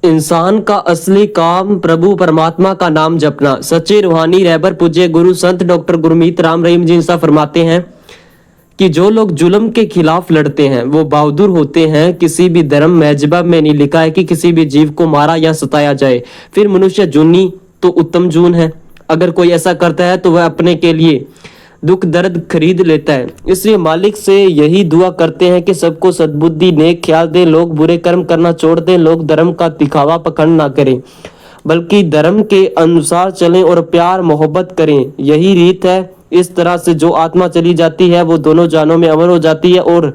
इंसान का असली काम प्रभु परमात्मा का नाम जपना। सच्चे रूहानी रहबर पूज्य गुरु संत डॉक्टर गुरमीत राम रहीम जी इंसा फरमाते हैं कि जो लोग जुल्म के खिलाफ लड़ते हैं वो बहादुर होते हैं। किसी भी धर्म मजहब में नहीं लिखा है कि किसी भी जीव को मारा या सताया जाए, फिर मनुष्य जूनी तो उत्तम जून है। अगर कोई ऐसा करता है तो वह अपने के लिए दुख दर्द खरीद लेता है। इसलिए मालिक से यही दुआ करते हैं कि सबको सद्बुद्धि नेक ख्याल दे, लोग बुरे कर्म करना छोड़ दें, लोग धर्म का दिखावा पखंड ना करें बल्कि धर्म के अनुसार चलें और प्यार मोहब्बत करें। यही रीत है। इस तरह से जो आत्मा चली जाती है वो दोनों जानों में अमर हो जाती है और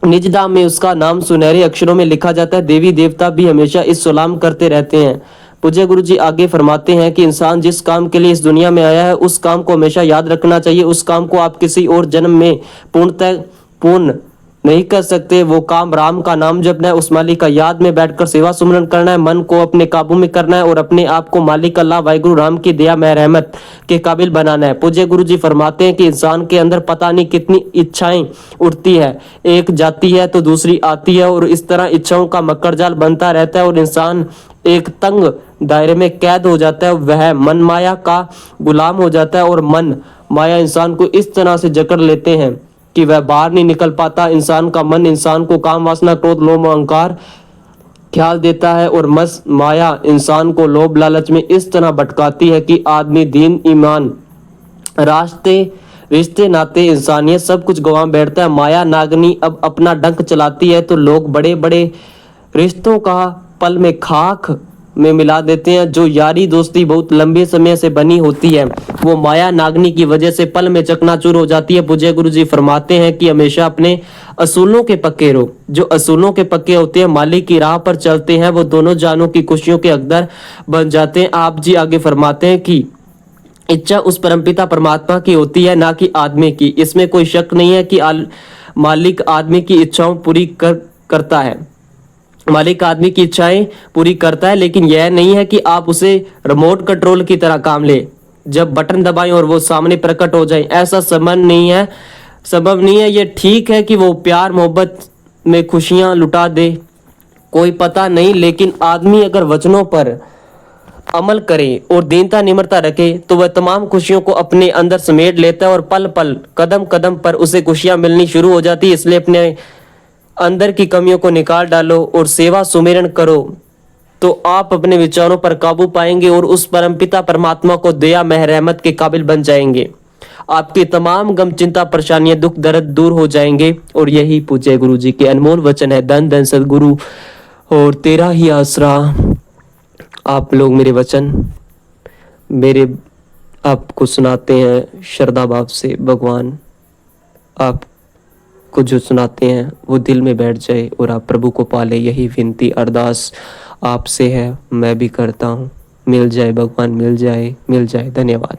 निजदा में उसका नाम सुनहरे अक्षरों में लिखा जाता है। देवी देवता भी हमेशा इस सलाम करते रहते हैं। पूज्य गुरु जी आगे फरमाते हैं कि इंसान जिस काम के लिए इस दुनिया में आया है उस काम को हमेशा याद रखना चाहिए। उस काम को आप किसी और जन्म में पूर्ण नहीं कर सकते। वो काम राम का नाम जपना है, उस मालिक का याद में बैठकर सेवा सुमरन करना है, मन को अपने काबू में करना है और अपने आप को मालिक अल्लाह वाहिगुरु राम की दया में रहमत के काबिल बनाना है। पूज्य गुरु जी फरमाते हैं कि इंसान के अंदर पता नहीं कितनी इच्छाएं उठती है, एक जाती है तो दूसरी आती है और इस तरह इच्छाओं का मकर जाल बनता रहता है और इंसान एक तंग दायरे में कैद हो जाता है। वह मन माया का गुलाम हो जाता है और मन माया इंसान को इस तरह से जकड़ लेते हैं कि वह बाहर नहीं निकल पाता। इंसान का मन इंसान को काम वासना क्रोध लोभ अहंकार ख्याल देता है और मस माया इंसान को लोभ लालच में इस तरह भटकाती है कि आदमी दीन ईमान रास्ते रिश्ते नाते इंसानियत सब कुछ गंवा बैठता है। माया नागनी अब अपना डंक चलाती है तो लोग बड़े बड़े रिश्तों का पल में खाक में मिला देते हैं। जो यारी दोस्ती बहुत लंबे समय से बनी होती है वो माया नागनी की वजह से पल में चकनाचूर हो जाती है। पूज्य गुरु जी फरमाते हैं कि हमेशा अपने असूलों के पक्के रहो। जो असूलों के पक्के होते हैं, मालिक की राह पर चलते हैं, वो दोनों जानों की खुशियों के हकदार बन जाते हैं। आप जी आगे फरमाते हैं कि इच्छा उस परमपिता परमात्मा की होती है, ना कि आदमी की। इसमें कोई शक नहीं है कि मालिक आदमी की इच्छाओं पूरी करता है। मालिक आदमी की इच्छाएं पूरी करता है, लेकिन यह नहीं है कि आप उसे रिमोट कंट्रोल की तरह काम ले, जब बटन दबाएं और वो सामने प्रकट हो जाए। ऐसा संबंध नहीं है, सबब नहीं है। ये ठीक है कि वो प्यार मोहब्बत में खुशियां लुटा दे, कोई पता नहीं, लेकिन आदमी अगर वचनों पर अमल करे और दीनता निम्रता रखे तो वह तमाम खुशियों को अपने अंदर समेट लेता है और पल पल कदम कदम पर उसे खुशियां मिलनी शुरू हो जाती है। इसलिए अपने अंदर की कमियों को निकाल डालो और सेवा सुमिरन करो तो आप अपने विचारों पर काबू पाएंगे और उस परमपिता परमात्मा को दया मेहर रहमत के काबिल बन जाएंगे। आपके तमाम गम चिंता परेशानियां दुख दर्द दूर हो जाएंगे। और यही पूज्य गुरु जी के अनमोल वचन है। धन धन सदगुरु और तेरा ही आसरा। आप लोग मेरे वचन मेरे आपको सुनाते हैं श्रद्धा भाव से। भगवान आप को जो सुनाते हैं वो दिल में बैठ जाए और आप प्रभु को पाले। यही विनती अरदास आपसे है, मैं भी करता हूँ। मिल जाए भगवान, मिल जाए, मिल जाए। धन्यवाद।